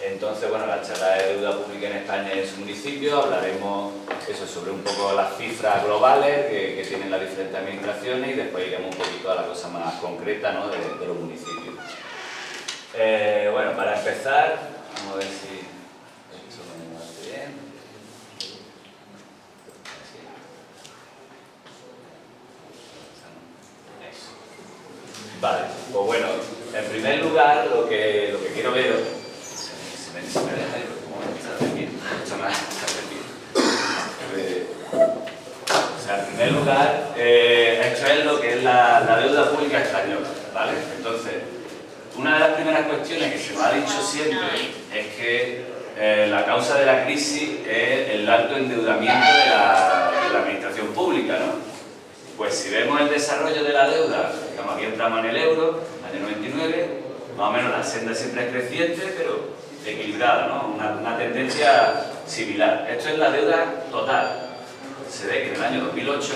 Entonces, bueno, la charla de deuda pública en España y en su municipio, hablaremos eso, sobre un poco las cifras globales que tienen las diferentes administraciones y después iremos un poquito a la cosa más concreta, ¿no?, de los municipios. Bueno, para empezar, vamos a ver si esto me hace bien. Eso. Vale, pues bueno, en primer lugar lo que quiero ver. Se me deja ir, porque como está aquí, mucho más o sea, en primer lugar, esto es lo que es la deuda pública española, ¿vale? Entonces, una de las primeras cuestiones que se me ha dicho siempre es que la causa de la crisis es el alto endeudamiento de la administración pública, ¿no? Pues si vemos el desarrollo de la deuda, digamos, aquí entramos en el euro, año 99, más o menos la senda siempre es creciente, pero equilibrada, ¿no? Una tendencia similar. Esto es la deuda total. Se ve que en el año 2008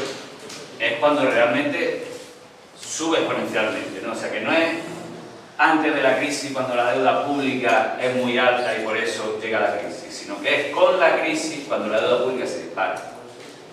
es cuando realmente sube exponencialmente, ¿no? O sea, que no es antes de la crisis cuando la deuda pública es muy alta y por eso llega la crisis, sino que es con la crisis cuando la deuda pública se dispara.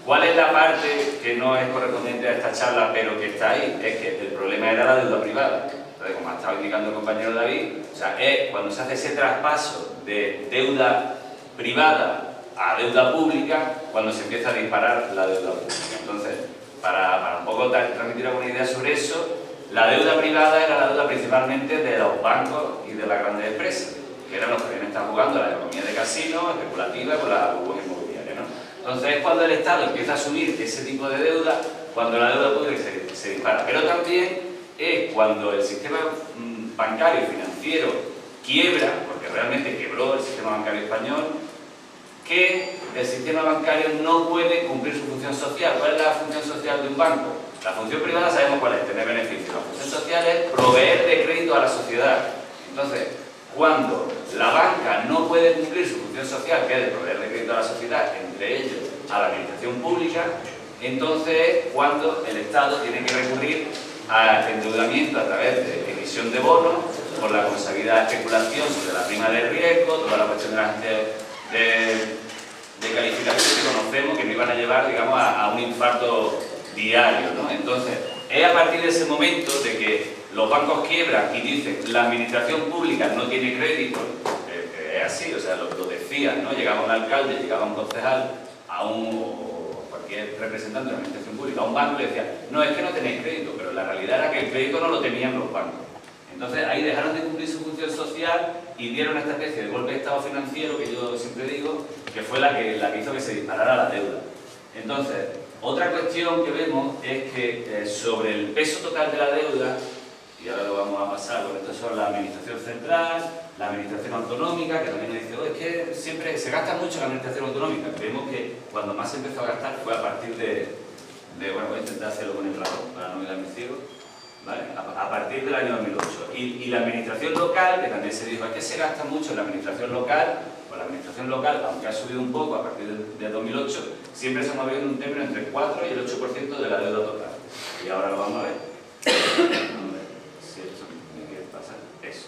¿Cuál es la parte que no es correspondiente a esta charla pero que está ahí? Es que el problema era la deuda privada. Entonces, como ha estado indicando el compañero David, o sea, es cuando se hace ese traspaso de deuda privada a deuda pública, cuando se empieza a disparar la deuda pública. Entonces, para un poco transmitir alguna idea sobre eso, la deuda privada era la deuda principalmente de los bancos y de las grandes empresas, que eran los que habían estado jugando la economía de casino, especulativa, con la burbuja inmobiliaria, ¿no? Entonces, es cuando el Estado empieza a asumir ese tipo de deuda, cuando la deuda pública se dispara. Pero también es cuando el sistema bancario y financiero quiebra, porque realmente quebró el sistema bancario español, que el sistema bancario no puede cumplir su función social. ¿Cuál es la función social de un banco? La función privada sabemos cuál es, tener beneficios. La función social es proveer de crédito a la sociedad. Entonces, cuando la banca no puede cumplir su función social, que es de proveer de crédito a la sociedad, entre ellos a la administración pública, entonces cuando el Estado tiene que recurrir al endeudamiento a través de emisión de bonos, por la consabida especulación sobre la prima de riesgo, toda la cuestión de las de calificación que conocemos que nos iban a llevar, digamos, a un infarto diario, ¿no? Entonces, es a partir de ese momento de que los bancos quiebran y dicen la administración pública no tiene crédito, es así, o sea, lo decía, ¿no? Llegaba un alcalde, llegaba un concejal, o cualquier representante de la administración pública, a un banco y le decía, no, es que no tenéis crédito, pero la realidad era que el crédito no lo tenían los bancos. Entonces ahí dejaron de cumplir su función social y dieron esta especie de golpe de estado financiero que yo siempre digo, que fue la que hizo que se disparara la deuda. Entonces, otra cuestión que vemos es que sobre el peso total de la deuda, y ahora lo vamos a pasar, porque esto son la administración central, la administración autonómica, que también nos dice, oh, es que siempre se gasta mucho la administración autonómica. Vemos que cuando más se empezó a gastar fue a partir bueno, voy a intentar hacerlo con el ratón para no quedarme ciego, ¿vale? A partir del año 2008. Y la administración local, que también se dijo, es que se gasta mucho en la administración local, pues la administración local, aunque ha subido un poco a partir de 2008, siempre se ha movido en un término entre el 4 y el 8% de la deuda total. Y ahora lo vamos a ver. Vamos a ver si esto me quiere pasar. Eso.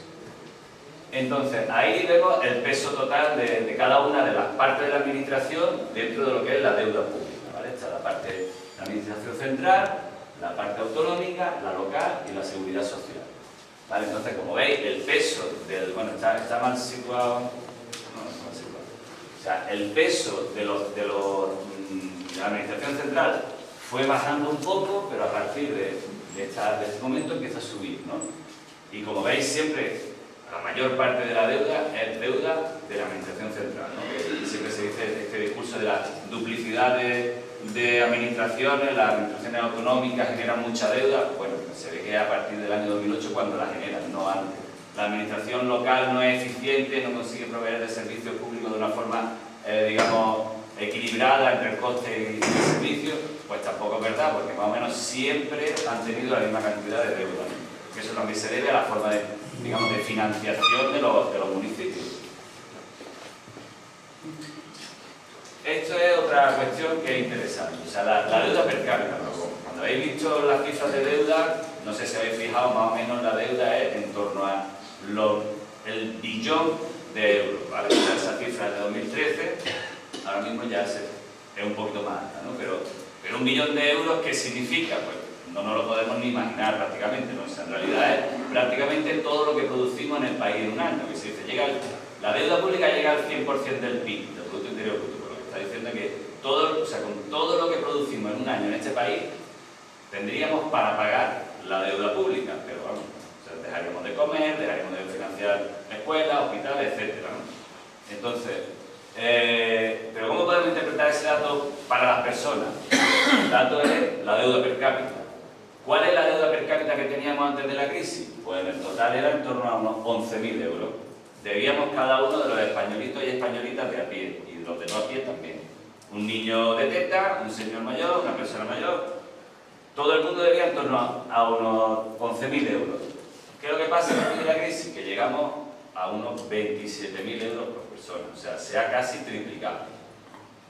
Entonces, ahí vemos el peso total de cada una de las partes de la administración dentro de lo que es la deuda pública, ¿vale? Está la parte de la administración central, la parte autonómica, la local y la seguridad social. ¿Vale? Entonces, como veis, el peso del... Bueno, está mal situado... No, está mal situado. O sea, el peso de la administración central fue bajando un poco, pero a partir de este momento empieza a subir, ¿no? Y como veis, siempre la mayor parte de la deuda es deuda de la administración central, ¿no? Que siempre se dice este discurso de la duplicidad de administraciones, las administraciones autonómicas generan mucha deuda. Bueno, se ve que a partir del año 2008 cuando la generan, no antes. La administración local no es eficiente, no consigue proveer de servicios públicos de una forma, digamos, equilibrada entre el coste y el servicio, pues tampoco es verdad, porque más o menos siempre han tenido la misma cantidad de deuda, ¿no? Que eso también se debe a la forma de, digamos, de financiación de los municipios. Esto es otra cuestión que es interesante, o sea, la deuda per cápita. Cuando habéis visto las cifras de deuda, no sé si habéis fijado, más o menos la deuda es en torno a el billón de euros, ¿vale? Esa cifra de 2013, ahora mismo ya es un poquito más alta, ¿no? Pero 1 millón de euros, ¿qué significa? Pues no nos lo podemos ni imaginar prácticamente, ¿no? O sea, en realidad es prácticamente todo lo que producimos en el país en un año, que se dice, la deuda pública llega al 100% del PIB, del Producto Interior Bruto, lo que está diciendo que todo, o sea, con todo lo que producimos en un año en este país, tendríamos para pagar la deuda pública, pero vamos, o sea, dejaríamos de comer, dejaríamos de financiar escuelas, hospitales, etcétera, ¿no? Entonces, pero ¿cómo podemos interpretar ese dato para las personas? El dato es la deuda per cápita. ¿Cuál es la deuda per cápita que teníamos antes de la crisis? Pues en el total era en torno a unos 11.000 euros. Debíamos cada uno de los españolitos y españolitas de a pie, y los de no a pie también. Un niño de teta, un señor mayor, una persona mayor, todo el mundo debía en torno a unos 11.000 euros. ¿Qué es lo que pasa después de la crisis? Que llegamos a unos 27.000 euros por persona, o sea, se ha casi triplicado.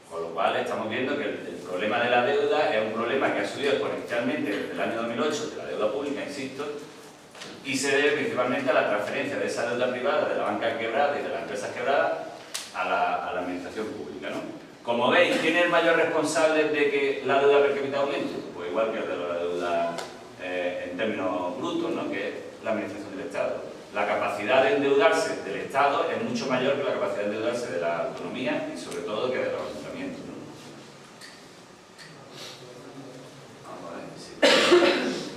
Con lo cual estamos viendo que el problema de la deuda es un problema que ha subido exponencialmente desde el año 2008, de la deuda pública, insisto, y se debe principalmente a la transferencia de esa deuda privada, de la banca quebrada y de las empresas quebradas, a la administración pública, ¿no? Como veis, ¿quién es el mayor responsable de que la deuda per cápita aumente? Pues igual que el de la deuda en términos brutos, ¿no? Que es la administración del Estado. La capacidad de endeudarse del Estado es mucho mayor que la capacidad de endeudarse de la autonomía y sobre todo que de los ayuntamientos, ¿no? Vamos a ver, sí.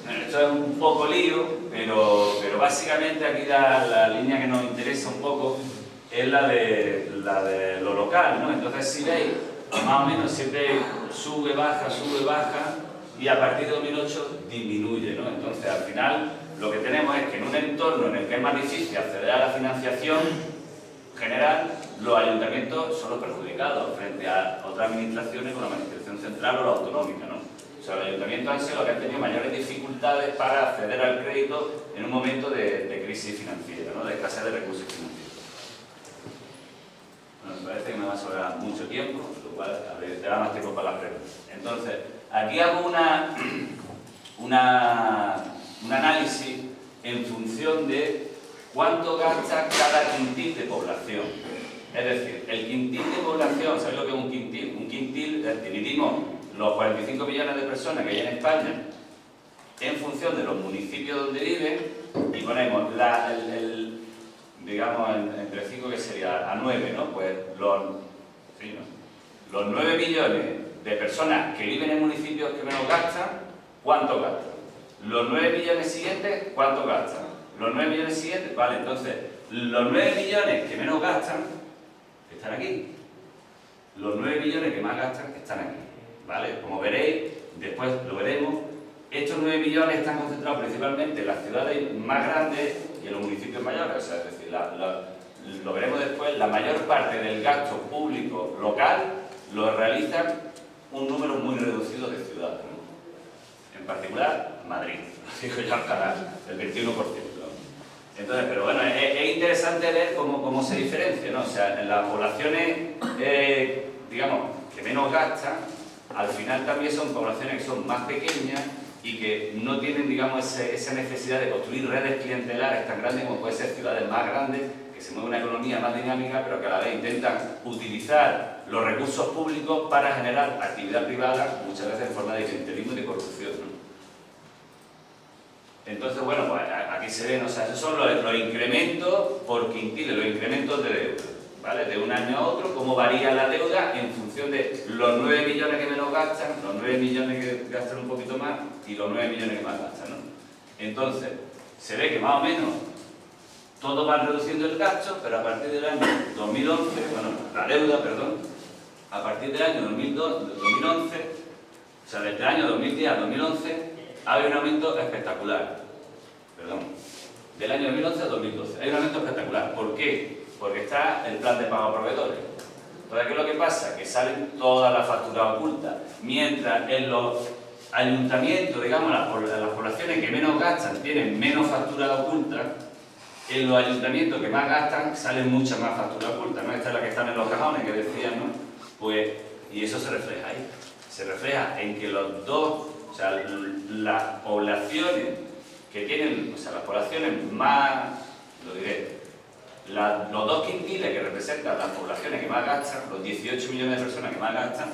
Bueno, esto es un poco lío, pero básicamente aquí la línea que nos interesa un poco es la de lo local, ¿no? Entonces, si veis, más o menos siempre sube, baja, y a partir de 2008 disminuye, ¿no? Entonces, al final, lo que tenemos es que en un entorno en el que es más difícil acceder a la financiación general, los ayuntamientos son los perjudicados frente a otras administraciones como la administración central o la autonómica, ¿no? O sea, los ayuntamientos han sido los que han tenido mayores dificultades para acceder al crédito en un momento de crisis financiera, ¿no? De escasez de recursos financieros. Bueno, me parece que me va a sobrar mucho tiempo, lo cual te da más tiempo para las preguntas. Entonces, aquí hago un análisis en función de cuánto gasta cada quintil de población. Es decir, el quintil de población, ¿sabéis lo que es un quintil? Un quintil, dividimos los 45 millones de personas que hay en España en función de los municipios donde viven y ponemos digamos, entre 5 que sería a 9, ¿no? Pues los 9 millones de personas que viven en municipios que menos gastan, ¿cuánto gastan? Los 9 millones siguientes, ¿cuánto gastan? Los 9 millones siguientes, vale, entonces, los 9 millones que menos gastan, están aquí. Los 9 millones que más gastan, están aquí, ¿vale? Como veréis, después lo veremos, estos 9 millones están concentrados principalmente en las ciudades más grandes y en los municipios mayores, o sea, es decir, lo veremos después, la mayor parte del gasto público local lo realizan un número muy reducido de ciudades, ¿no? En particular, Madrid, digo ya para el 21%. Entonces, pero bueno, es interesante ver cómo se diferencia, ¿no? O sea, en las poblaciones, digamos, que menos gastan, al final también son poblaciones que son más pequeñas y que no tienen, digamos, esa necesidad de construir redes clientelares tan grandes como pueden ser ciudades más grandes, que se mueve una economía más dinámica, pero que a la vez intentan utilizar los recursos públicos para generar actividad privada, muchas veces en forma de clientelismo y de corrupción, ¿no? Entonces, bueno, pues aquí se ven, o sea, esos son los incrementos por quintiles, los incrementos de deuda, ¿vale? De un año a otro, cómo varía la deuda en función de los 9 millones que menos gastan, los 9 millones que gastan un poquito más y los 9 millones que más gastan, ¿no? Entonces, se ve que más o menos todos van reduciendo el gasto, pero a partir del año 2011, bueno, la deuda, perdón, a partir del año 2011, o sea, desde el año 2010 a 2011, ha habido un aumento espectacular, perdón, del año 2011 a 2012, hay un aumento espectacular. ¿Por qué? Porque está el plan de pago a proveedores. Entonces, ¿qué es lo que pasa? Que salen todas las facturas ocultas, mientras en los ayuntamientos, digamos, las poblaciones que menos gastan tienen menos facturas ocultas, en los ayuntamientos que más gastan salen muchas más facturas ocultas, ¿no? Esta es la que están en los cajones que decían, ¿no? Pues, y eso se refleja ahí. Se refleja en que los dos, o sea, las poblaciones que tienen, o sea, las poblaciones más, lo diré, los 2 quintiles que representan las poblaciones que más gastan, los 18 millones de personas que más gastan,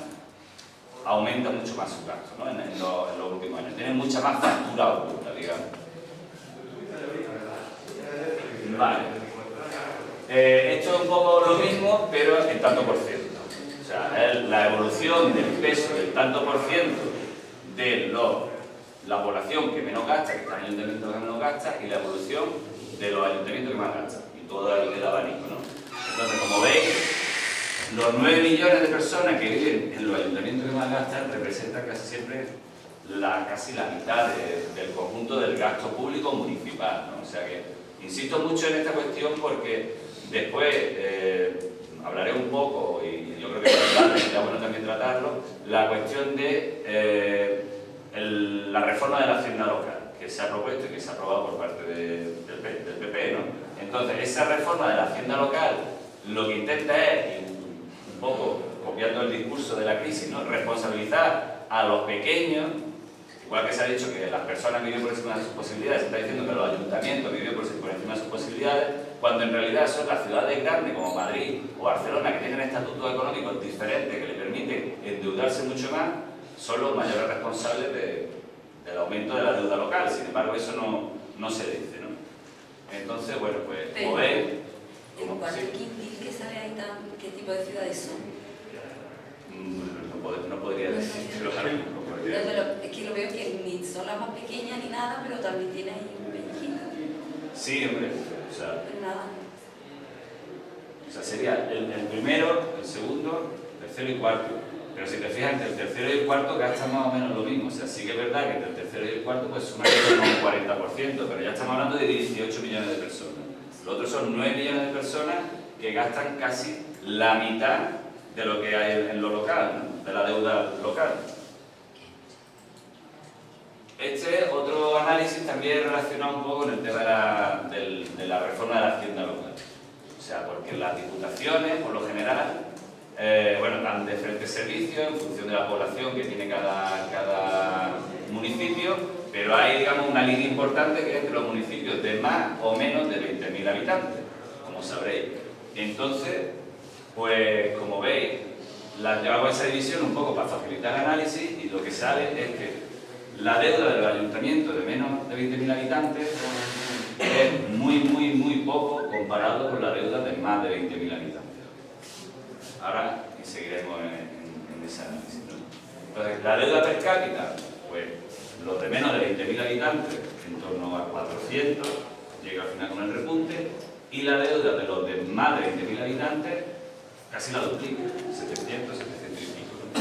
aumentan mucho más su gasto, ¿no? en los últimos años. Tienen mucha más factura oculta, digamos. Vale. Esto es un poco lo mismo, pero en tanto por ciento. O sea, es la evolución del peso del tanto por ciento de la población que menos gasta, que está en ayuntamientos que menos gasta, y la evolución de los ayuntamientos que más gastan. Y todo el abanico, ¿no? Entonces, como veis, los 9 millones de personas que viven en los ayuntamientos que más gastan representan casi siempre casi la mitad del conjunto del gasto público municipal, ¿no? O sea que insisto mucho en esta cuestión porque después hablaré un poco, y yo creo que sería bueno también tratarlo, la cuestión de la reforma de la hacienda local, que se ha propuesto y que se ha aprobado por parte del PP, ¿no? Entonces, esa reforma de la hacienda local lo que intenta es, un poco copiando el discurso de la crisis, ¿no?, responsabilizar a los pequeños, igual que se ha dicho que las personas viven por encima de sus posibilidades, se está diciendo que los ayuntamientos viven por encima de sus posibilidades, cuando en realidad son las ciudades grandes como Madrid o Barcelona, que tienen estatutos económicos diferentes que les permiten endeudarse mucho más, son los mayores responsables del aumento de la deuda local. Sin embargo, eso no se dice, ¿no? Entonces, bueno, pues, como veis... ¿En cuál quintil que sale ahí, qué tipo de ciudades son? No podría decirlo ahora mismo. Es que lo veo que ni son las más pequeñas ni nada, pero también tiene ahí un pellizquito. Sí, hombre. O sea, Pero nada. O sea, sería el primero, el segundo, tercero y cuarto. Pero si te fijas, entre el tercero y el cuarto gastan más o menos lo mismo. O sea, sí que es verdad que entre el tercero y el cuarto pues suman un 40%, pero ya estamos hablando de 18 millones de personas. Los otros son 9 millones de personas que gastan casi la mitad de lo que hay en lo local, ¿no?, de la deuda local. Este es otro análisis también relacionado un poco con el tema de la reforma de la hacienda local. O sea, porque las diputaciones, por lo general, bueno, dan diferentes servicios en función de la población que tiene cada municipio, pero hay, digamos, una línea importante que es entre los municipios de más o menos de 20.000 habitantes, como sabréis. Entonces, pues, como veis, llevamos esa división un poco para facilitar el análisis y lo que sale es que la deuda del ayuntamiento de menos de 20.000 habitantes es muy poco comparado con la deuda de más de 20.000 habitantes. Ahora seguiremos en ese análisis, ¿no? Entonces, la deuda per cápita, pues los de menos de 20.000 habitantes, en torno a 400, llega al final con el repunte, y la deuda de los de más de 20.000 habitantes casi la duplica, 700, 700 y pico, ¿no?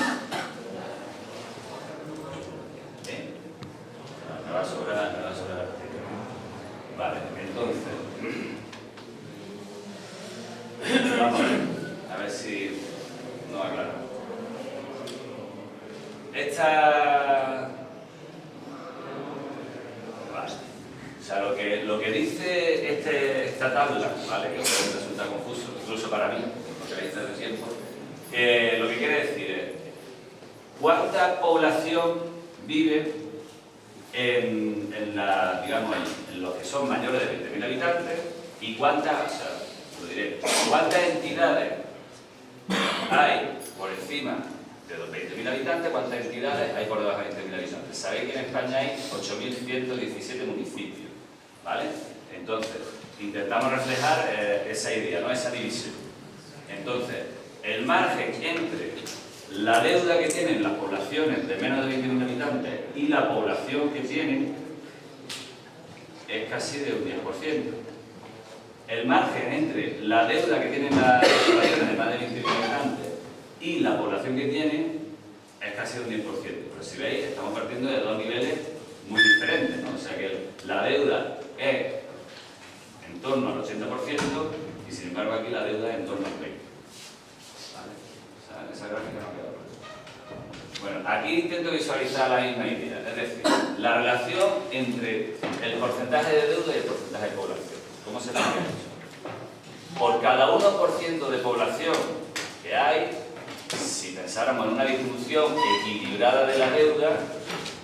Me va a sobrar. Vale, entonces, vamos a ver si nos aclaramos. O sea, lo que dice esta tabla, ¿vale?, que puede resultar confuso, incluso para mí, porque la hice hace tiempo, lo que quiere decir es cuánta población vive digamos, en los que son mayores de 20.000 habitantes y cuántas entidades hay por encima de los 20.000 habitantes, cuántas entidades hay por debajo de 20.000 habitantes. Sabéis que en España hay 8.117 municipios, ¿vale? Entonces, intentamos reflejar esa idea, ¿no?, esa división. Entonces, el margen entre la deuda que tienen las poblaciones de menos de 20.000 habitantes y la población que tienen es casi de un 10%. El margen entre la deuda que tienen las poblaciones de más de 20.000 habitantes y la población que tienen es casi de un 10%. Pero si veis, estamos partiendo de dos niveles muy diferentes, ¿no? O sea que la deuda es en torno al 80% y sin embargo aquí la deuda es en torno al 20%. ¿Vale? O sea, esa gráfica no queda clara. Bueno, aquí intento visualizar la misma idea, es decir, la relación entre el porcentaje de deuda y el porcentaje de población. ¿Cómo se explica eso? Por cada 1% de población que hay, si pensáramos en una distribución equilibrada de la deuda,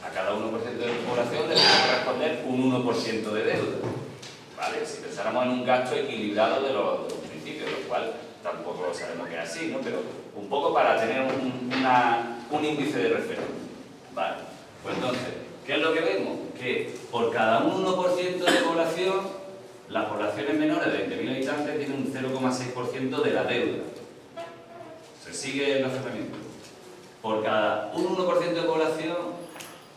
a cada 1% de población le podemos responder un 1% de deuda. ¿vale? Si pensáramos en un gasto equilibrado de los municipios, lo cual tampoco sabemos que es así, ¿no? Pero un poco para tener un índice de referencia, ¿vale? Pues entonces, ¿qué es lo que vemos? Que por cada un 1% de población, las poblaciones menores de 20.000 habitantes tienen un 0,6% de la deuda. Se sigue el razonamiento. Por cada un 1% de población,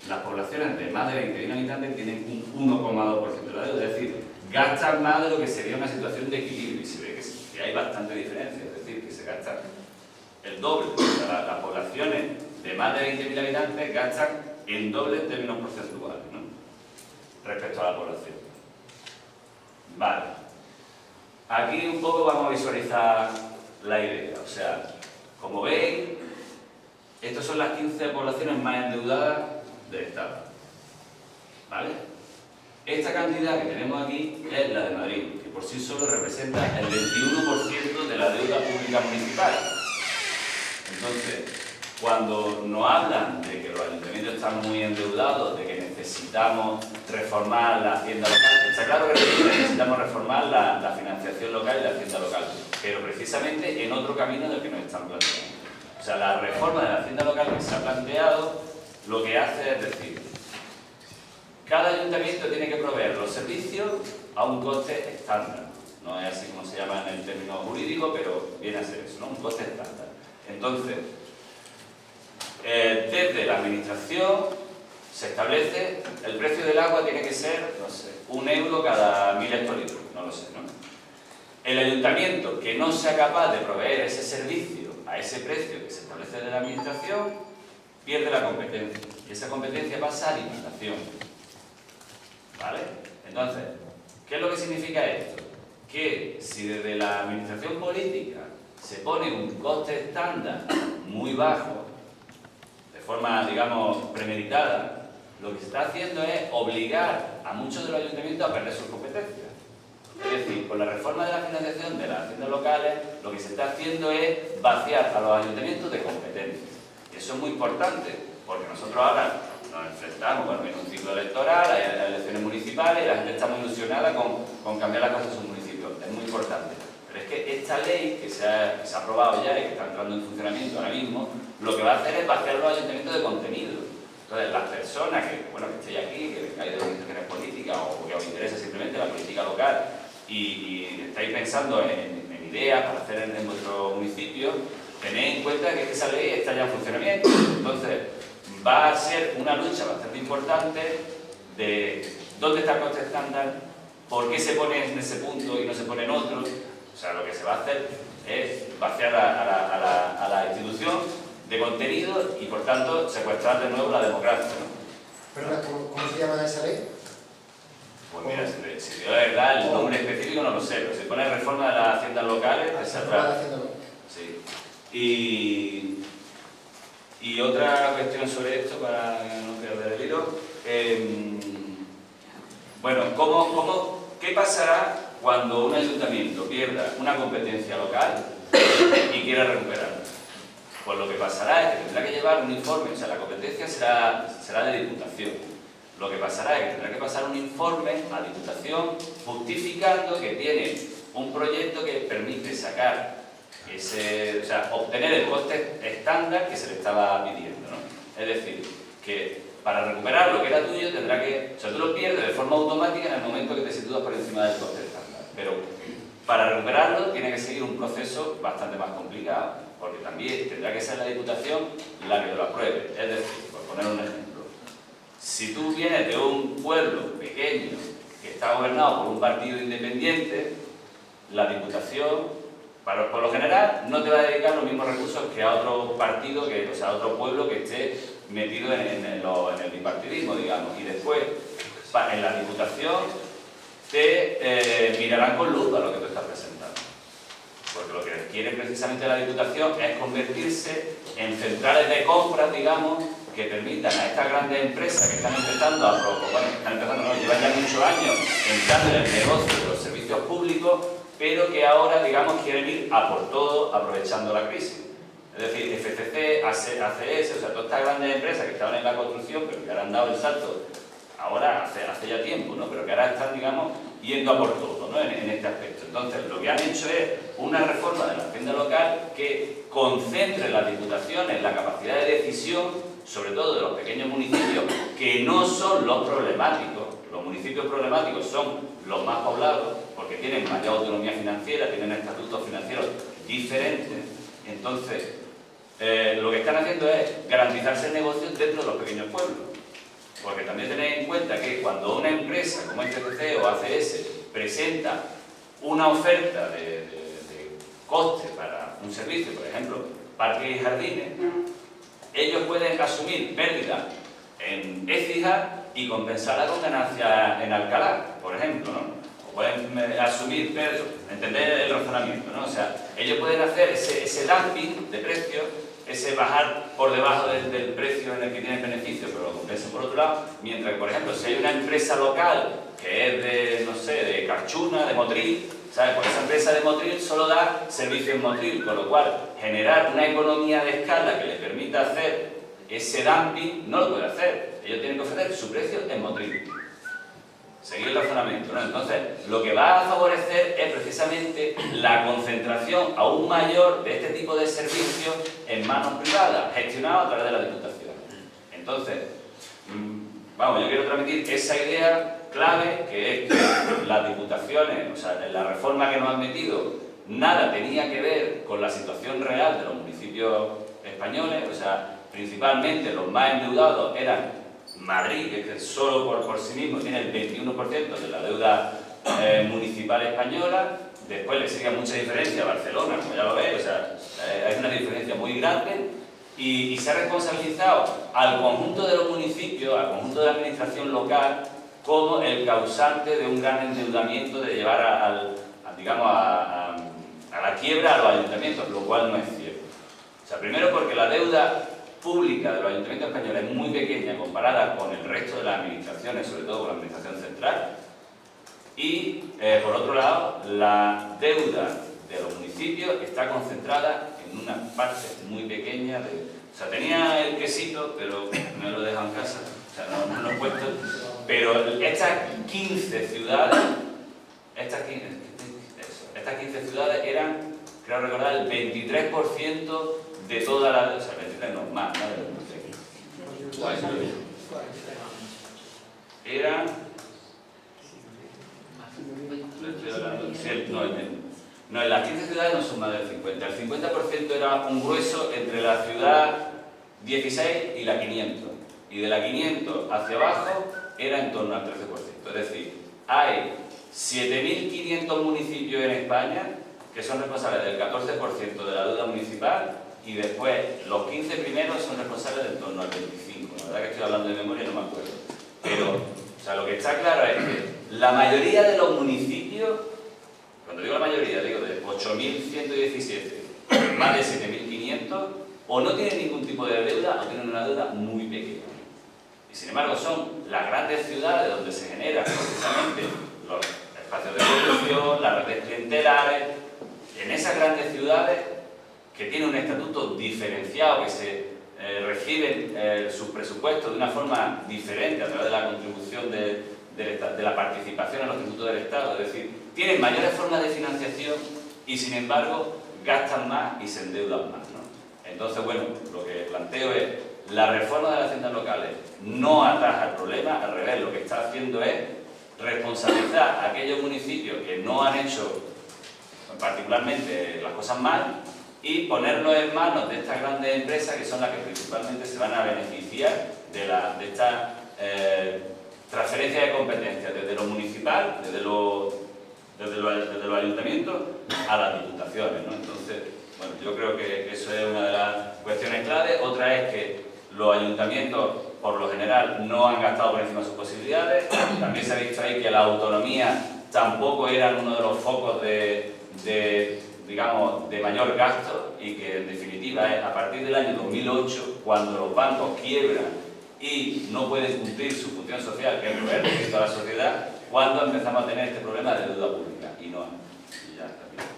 las poblaciones de más de 20.000 habitantes tienen un 1,2% de la deuda. Es decir, gastan más de lo que sería una situación de equilibrio. Y se ve que hay bastante diferencia. Es decir, que se gastan el doble. O sea, las poblaciones de más de 20.000 habitantes gastan en doble en términos porcentuales, ¿no? Respecto a la población. Vale. Aquí un poco vamos a visualizar la idea. O sea, como veis, estas son las 15 poblaciones más endeudadas del Estado. ¿Vale? Esta cantidad que tenemos aquí es la de Madrid, que por sí solo representa el 21% de la deuda pública municipal. Entonces, cuando nos hablan de que los ayuntamientos están muy endeudados, de que necesitamos reformar la hacienda local, está claro que necesitamos reformar la financiación local y la hacienda local, pero precisamente en otro camino del que nos están planteando. O sea, la reforma de la hacienda local que se ha planteado, lo que hace es decir, cada ayuntamiento tiene que proveer los servicios a un coste estándar. No es así como se llama en el término jurídico, pero viene a ser eso, ¿no? Un coste estándar. Entonces, desde la administración se establece el precio del agua tiene que ser, no sé, 1 euro cada 1000 hectolitros, no lo sé, ¿no? El ayuntamiento que no sea capaz de proveer ese servicio a ese precio que se establece de la administración, pierde la competencia. Y esa competencia pasa a Diputación. ¿Vale? Entonces, ¿qué es lo que significa esto? Que si desde la administración política se pone un coste estándar muy bajo, de forma, digamos, premeditada, lo que se está haciendo es obligar a muchos de los ayuntamientos a perder sus competencias. Es decir, con la reforma de la financiación de las haciendas locales, lo que se está haciendo es vaciar a los ayuntamientos de competencias. Y eso es muy importante, porque nosotros ahora nos enfrentamos, bueno, en un ciclo electoral, hay elecciones municipales, y la gente está muy ilusionada con cambiar las cosas en sus municipios. Es muy importante. Pero es que esta ley que se ha aprobado ya y que está entrando en funcionamiento ahora mismo, lo que va a hacer es vaciar a los ayuntamientos de contenido. Entonces, las personas que estéis aquí, que vengáis de organizaciones políticas o que os interesa simplemente la política local y estáis pensando en ideas para hacer en vuestro municipio, tened en cuenta que esa ley está ya en funcionamiento. Entonces, va a ser una lucha bastante importante de dónde está el coste estándar, por qué se pone en ese punto y no se pone en otro. O sea, lo que se va a hacer es vaciar a la institución de contenido y, por tanto, secuestrar de nuevo la democracia, ¿no? ¿Pero cómo se llama esa ley? Pues mira, si yo de verdad el nombre específico no lo sé, pero se pone reforma de las haciendas locales, esa atrás. Sí. Y otra cuestión sobre esto, para no perder el hilo, bueno, ¿qué pasará cuando un ayuntamiento pierda una competencia local y quiera recuperarla? Pues lo que pasará es que tendrá que llevar un informe, o sea, la competencia será de Diputación. Lo que pasará es que tendrá que pasar un informe a Diputación justificando que tiene un proyecto que permite sacar obtener el coste estándar que se le estaba pidiendo, ¿no? Es decir, que para recuperar lo que era tuyo tendrá que... O sea, tú lo pierdes de forma automática en el momento que te sitúas por encima del coste estándar. Pero para recuperarlo tiene que seguir un proceso bastante más complicado, porque también tendrá que ser la Diputación la que lo apruebe. Es decir, por poner un ejemplo, si tú vienes de un pueblo pequeño que está gobernado por un partido independiente, la Diputación, por lo general, no te va a dedicar los mismos recursos que a otro partido, a otro pueblo que esté metido en el bipartidismo, digamos. Y después, en la Diputación, te mirarán con lupa lo que tú estás presentando. Porque lo que quiere precisamente la Diputación es convertirse en centrales de compras, digamos, que permitan a estas grandes empresas que están empezando llevan ya muchos años entrando en el negocio de los servicios públicos, pero que ahora, digamos, quieren ir a por todo aprovechando la crisis. Es decir, FCC, ACS, o sea, todas estas grandes empresas que estaban en la construcción, pero que ahora han dado el salto, ahora hace ya tiempo, ¿no? Pero que ahora están, digamos, yendo a por todo, ¿no? en este aspecto. Entonces, lo que han hecho es una reforma de la hacienda local que concentre las diputaciones la capacidad de decisión, sobre todo de los pequeños municipios, que no son los problemáticos. Los municipios problemáticos son los más poblados, porque tienen mayor autonomía financiera, tienen estatutos financieros diferentes. Entonces, lo que están haciendo es garantizarse el negocio dentro de los pequeños pueblos. Porque también tenéis en cuenta que cuando una empresa como FCC o ACS presenta una oferta de coste para un servicio, por ejemplo, parques y jardines, ellos pueden asumir pérdidas en Écija y compensarla con ganancias en Alcalá, por ejemplo, ¿no? O pueden asumir pérdidas, entender el razonamiento, ¿no? O sea, ellos pueden hacer ese dumping de precios, ese bajar por debajo del precio en el que tienen beneficio, pero lo compensan por otro lado, mientras que, por ejemplo, si hay una empresa local que es de, no sé, de Carchuna, de Motril, ¿sabes? Pues esa empresa de Motril solo da servicio en Motril, con lo cual generar una economía de escala que le permita hacer ese dumping no lo puede hacer. Ellos tienen que ofrecer su precio en Motril. Seguir el razonamiento, ¿no? Entonces, lo que va a favorecer es precisamente la concentración aún mayor de este tipo de servicios en manos privadas, gestionados a través de la Diputación. Entonces, vamos, yo quiero transmitir esa idea clave, que es que las diputaciones, o sea, en la reforma que nos han metido, nada tenía que ver con la situación real de los municipios españoles, o sea, principalmente los más endeudados eran Madrid, que solo por sí mismo tiene el 21% de la deuda municipal española. Después le sigue mucha diferencia a Barcelona, como ya lo veis, o sea, hay una diferencia muy grande, y se ha responsabilizado al conjunto de los municipios, al conjunto de la administración local, como el causante de un gran endeudamiento, de llevar digamos, a la quiebra a los ayuntamientos, lo cual no es cierto. O sea, primero porque la deuda pública de los ayuntamientos españoles es muy pequeña comparada con el resto de las administraciones, sobre todo con la administración central, y por otro lado, la deuda de los municipios está concentrada en una parte muy pequeña o sea, tenía el quesito, pero me lo he dejado en casa, o sea, no lo he puesto, pero estas 15 ciudades, estas 15 ciudades eran, creo recordar, el 23% de toda la... O sea, 23 no, más de 23. Era... No, en las 15 ciudades no son más del 50. El 50% era un grueso entre la ciudad 16 y la 500. Y de la 500 hacia abajo era en torno al 13%. Es decir, hay 7.500 municipios en España que son responsables del 14% de la deuda municipal, y después los 15 primeros son responsables del torno al 25%. La verdad que estoy hablando de memoria y no me acuerdo. Pero, o sea, lo que está claro es que la mayoría de los municipios, cuando digo la mayoría, digo de 8.117, más de 7.500, o no tienen ningún tipo de deuda o tienen una deuda muy pequeña. Y sin embargo son las grandes ciudades donde se generan precisamente los espacios de producción, las redes clientelares. En esas grandes ciudades que tienen un estatuto diferenciado, que se reciben sus presupuestos de una forma diferente a través de la contribución de la participación en los tributos del Estado, es decir, tienen mayores formas de financiación y sin embargo gastan más y se endeudan más, ¿no? Entonces, bueno, lo que planteo es: la reforma de las haciendas locales no ataja el problema, al revés, lo que está haciendo es responsabilizar a aquellos municipios que no han hecho particularmente las cosas mal y ponerlos en manos de estas grandes empresas, que son las que principalmente se van a beneficiar de esta transferencia de competencias desde lo municipal, desde los ayuntamientos a las diputaciones, ¿no? Entonces, bueno, yo creo que eso es una de las cuestiones clave. Otra es que los ayuntamientos, por lo general, no han gastado por encima de sus posibilidades. También se ha visto ahí que la autonomía tampoco eran uno de los focos digamos, de mayor gasto, y que en definitiva es a partir del año 2008, cuando los bancos quiebran y no pueden cumplir su función social, que es proveer crédito a la sociedad, cuando empezamos a tener este problema de deuda pública. Y no, y ya está bien.